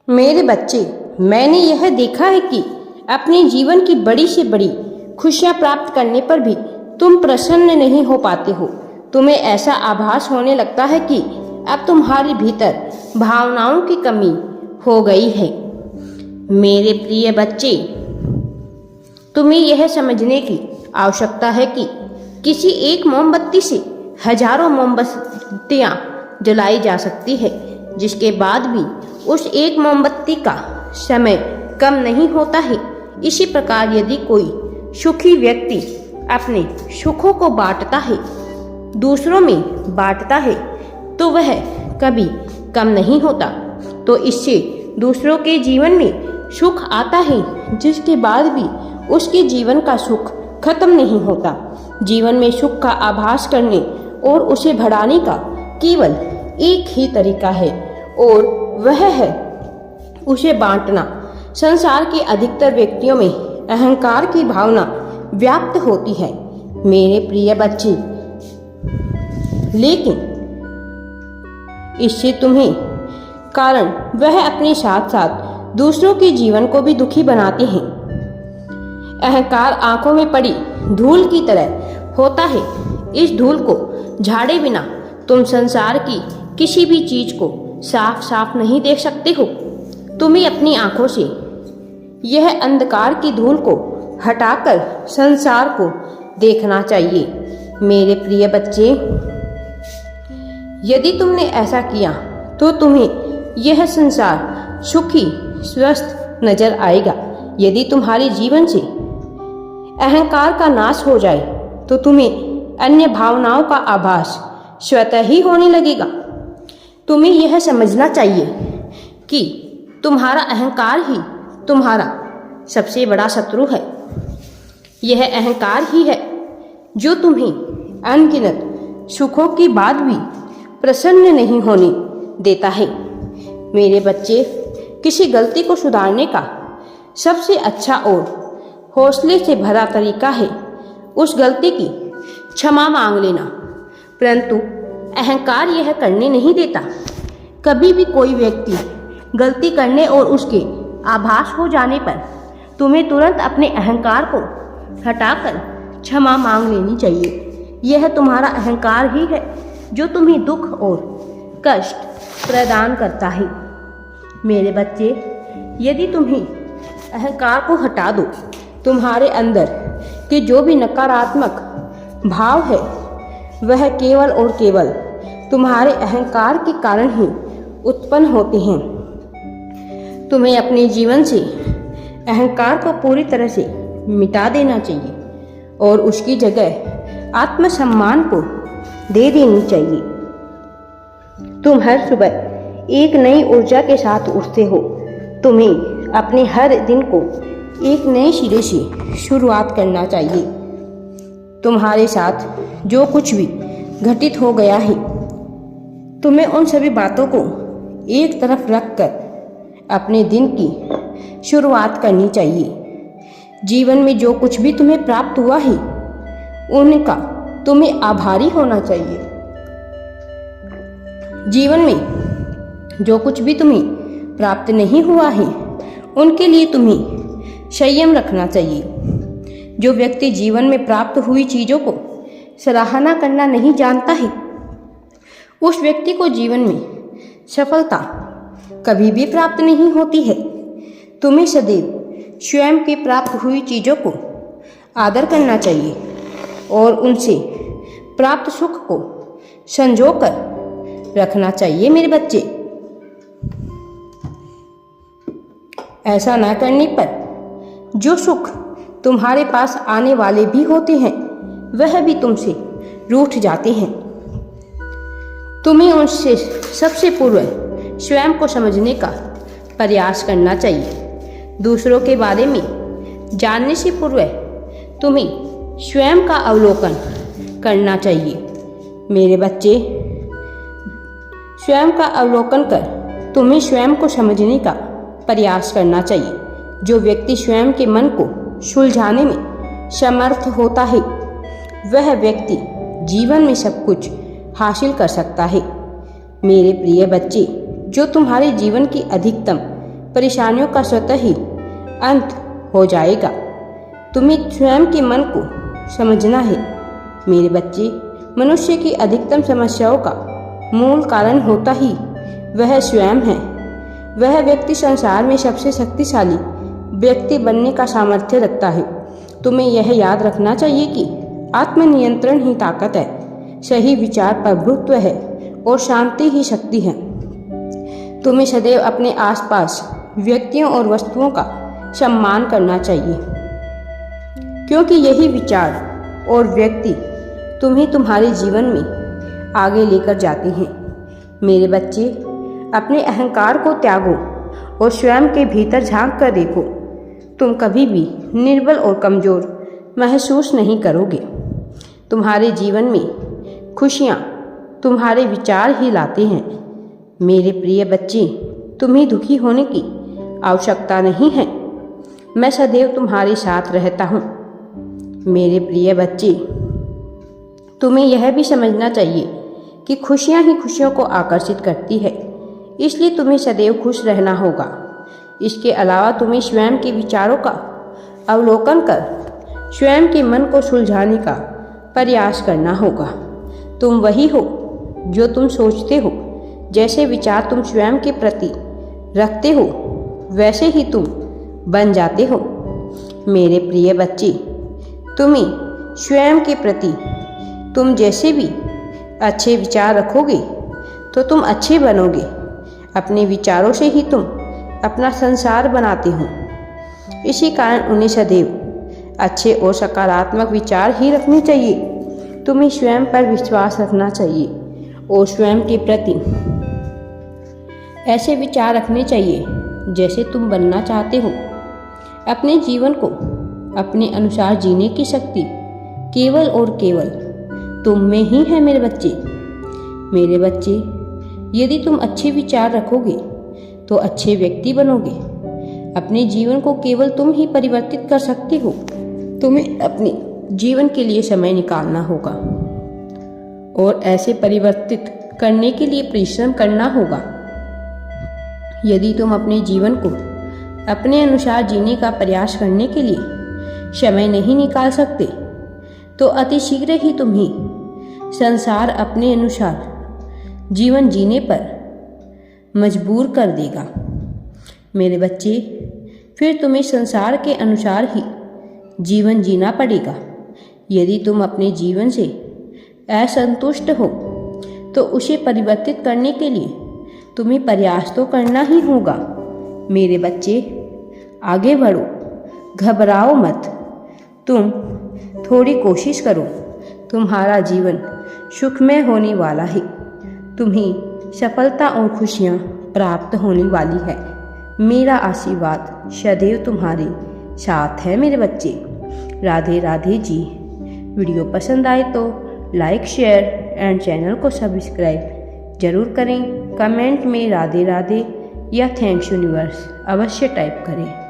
मेरे बच्चे, मैंने यह देखा है कि अपने जीवन की बड़ी से बड़ी खुशियां प्राप्त करने पर भी तुम प्रसन्न नहीं हो पाते हो। तुम्हें ऐसा आभास होने लगता है कि अब तुम्हारे भीतर भावनाओं की कमी हो गई है। मेरे प्रिय बच्चे, तुम्हें यह समझने की आवश्यकता है कि किसी एक मोमबत्ती से हजारों मोमबत्तियां जलाई जा सकती है, जिसके बाद भी उस एक मोमबत्ती का समय कम नहीं होता है। इसी प्रकार यदि कोई सुखी व्यक्ति अपने सुखों को बांटता है, दूसरों में बांटता है, तो वह कभी कम नहीं होता। तो इससे दूसरों के जीवन में सुख आता है, जिसके बाद भी उसके जीवन का सुख खत्म नहीं होता। जीवन में सुख का आभास करने और उसे बढ़ाने का केवल एक ही तरीका है, और वह है उसे बांटना। संसार के अधिकतर व्यक्तियों में अहंकार की भावना व्याप्त होती है मेरे प्रिय बच्चे, लेकिन इससे तुम्हें कारण वह अपने साथ साथ दूसरों के जीवन को भी दुखी बनाते हैं। अहंकार आंखों में पड़ी धूल की तरह होता है। इस धूल को झाड़े बिना तुम संसार की किसी भी चीज को साफ साफ नहीं देख सकते हो। तुम्हें अपनी आंखों से यह अंधकार की धूल को हटाकर संसार को देखना चाहिए मेरे प्रिय बच्चे। यदि तुमने ऐसा किया तो तुम्हें यह संसार सुखी स्वस्थ नजर आएगा। यदि तुम्हारे जीवन से अहंकार का नाश हो जाए तो तुम्हें अन्य भावनाओं का आभास स्वतः ही होने लगेगा। तुम्हें यह समझना चाहिए कि तुम्हारा अहंकार ही तुम्हारा सबसे बड़ा शत्रु है। यह अहंकार ही है जो तुम्हें अनगिनत सुखों के बाद भी प्रसन्न नहीं होने देता है। मेरे बच्चे, किसी गलती को सुधारने का सबसे अच्छा और हौसले से भरा तरीका है उस गलती की क्षमा मांग लेना, परंतु अहंकार यह करने नहीं देता। कभी भी कोई व्यक्ति गलती करने और उसके आभास हो जाने पर तुम्हें तुरंत अपने अहंकार को हटाकर क्षमा मांग लेनी चाहिए। यह तुम्हारा अहंकार ही है जो तुम्हें दुख और कष्ट प्रदान करता है। मेरे बच्चे, यदि तुम्हें अहंकार को हटा दो, तुम्हारे अंदर के जो भी नकारात्मक भाव है वह केवल और केवल तुम्हारे अहंकार के कारण ही उत्पन्न होते हैं। तुम्हें अपने जीवन से अहंकार को पूरी तरह से मिटा देना चाहिए और उसकी जगह आत्मसम्मान को दे देनी चाहिए। तुम हर सुबह एक नई ऊर्जा के साथ उठते हो। तुम्हें अपने हर दिन को एक नए सिरे से शुरुआत करना चाहिए। तुम्हारे साथ जो कुछ भी घटित हो गया है, तुम्हें उन सभी बातों को एक तरफ रखकर अपने दिन की शुरुआत करनी चाहिए। जीवन में जो कुछ भी तुम्हें प्राप्त हुआ है उनका तुम्हें आभारी होना चाहिए। जीवन में जो कुछ भी तुम्हें प्राप्त नहीं हुआ है उनके लिए तुम्हें संयम रखना चाहिए। जो व्यक्ति जीवन में प्राप्त हुई चीज़ों को सराहना करना नहीं जानता है, उस व्यक्ति को जीवन में सफलता कभी भी प्राप्त नहीं होती है। तुम्हें सदैव स्वयं की प्राप्त हुई चीज़ों को आदर करना चाहिए और उनसे प्राप्त सुख को संजो कर रखना चाहिए मेरे बच्चे। ऐसा न करने पर जो सुख तुम्हारे पास आने वाले भी होते हैं वह भी तुमसे रूठ जाते हैं। तुम्हें उनसे सबसे पूर्व स्वयं को समझने का प्रयास करना चाहिए। दूसरों के बारे में जानने से पूर्व तुम्हें स्वयं का अवलोकन करना चाहिए मेरे बच्चे। स्वयं का अवलोकन कर तुम्हें स्वयं को समझने का प्रयास करना चाहिए। जो व्यक्ति स्वयं के मन को सुलझाने में समर्थ होता है वह व्यक्ति जीवन में सब कुछ हासिल कर सकता है। मेरे प्रिय बच्चे, जो तुम्हारे जीवन की अधिकतम परेशानियों का स्वतः ही अंत हो जाएगा। तुम्हें स्वयं के मन को समझना है। मेरे बच्चे, मनुष्य की अधिकतम समस्याओं का मूल कारण होता ही वह स्वयं है। वह व्यक्ति संसार में सबसे शक्तिशाली व्यक्ति बनने का सामर्थ्य रखता है। तुम्हें यह याद रखना चाहिए कि आत्मनियंत्रण ही ताकत है, सही विचार प्रभुत्व है और शांति ही शक्ति है। तुम्हें सदैव अपने आसपास व्यक्तियों और वस्तुओं का सम्मान करना चाहिए, क्योंकि यही विचार और व्यक्ति तुम्हें तुम्हारे जीवन में आगे लेकर जाते हैं। मेरे बच्चे, अपने अहंकार को त्यागो और स्वयं के भीतर झांक कर देखो। तुम कभी भी निर्बल और कमजोर महसूस नहीं करोगे। तुम्हारे जीवन में खुशियाँ तुम्हारे विचार ही लाते हैं। मेरे प्रिय बच्चे, तुम्हें दुखी होने की आवश्यकता नहीं है। मैं सदैव तुम्हारे साथ रहता हूँ। मेरे प्रिय बच्चे, तुम्हें यह भी समझना चाहिए कि खुशियाँ ही खुशियों को आकर्षित करती है, इसलिए तुम्हें सदैव खुश रहना होगा। इसके अलावा तुम्हें स्वयं के विचारों का अवलोकन कर स्वयं के मन को सुलझाने का प्रयास करना होगा। तुम वही हो जो तुम सोचते हो। जैसे विचार तुम स्वयं के प्रति रखते हो, वैसे ही तुम बन जाते हो। मेरे प्रिय बच्चे, तुम्हें स्वयं के प्रति तुम जैसे भी अच्छे विचार रखोगे तो तुम अच्छे बनोगे। अपने विचारों से ही तुम अपना संसार बनाते हो। इसी कारण उन्हें सदैव अच्छे और सकारात्मक विचार ही रखने चाहिए। तुम्हें स्वयं पर विश्वास रखना चाहिए और स्वयं के प्रति ऐसे विचार रखने चाहिए जैसे तुम बनना चाहते हो। अपने जीवन को अपने अनुसार जीने की शक्ति केवल और केवल तुम में ही है। मेरे बच्चे, मेरे बच्चे, यदि तुम अच्छे विचार रखोगे तो अच्छे व्यक्ति बनोगे। अपने जीवन को केवल तुम ही परिवर्तित कर सकते हो। तुम्हें अपने जीवन के लिए समय निकालना होगा और ऐसे परिवर्तित करने के लिए परिश्रम करना होगा। यदि तुम अपने जीवन को अपने अनुसार जीने का प्रयास करने के लिए समय नहीं निकाल सकते तो अतिशीघ्र ही तुम्हें संसार अपने अनुसार जीवन जीने पर मजबूर कर देगा। मेरे बच्चे, फिर तुम्हें संसार के अनुसार ही जीवन जीना पड़ेगा। यदि तुम अपने जीवन से असंतुष्ट हो तो उसे परिवर्तित करने के लिए तुम्हें प्रयास तो करना ही होगा। मेरे बच्चे, आगे बढ़ो, घबराओ मत। तुम थोड़ी कोशिश करो, तुम्हारा जीवन सुखमय होने वाला है। तुम्हें सफलता और खुशियाँ प्राप्त होने वाली है। मेरा आशीर्वाद सदैव तुम्हारे साथ है। मेरे बच्चे, राधे राधे जी। वीडियो पसंद आए तो लाइक, शेयर एंड चैनल को सब्सक्राइब जरूर करें। कमेंट में राधे राधे या थैंक्स यूनिवर्स अवश्य टाइप करें।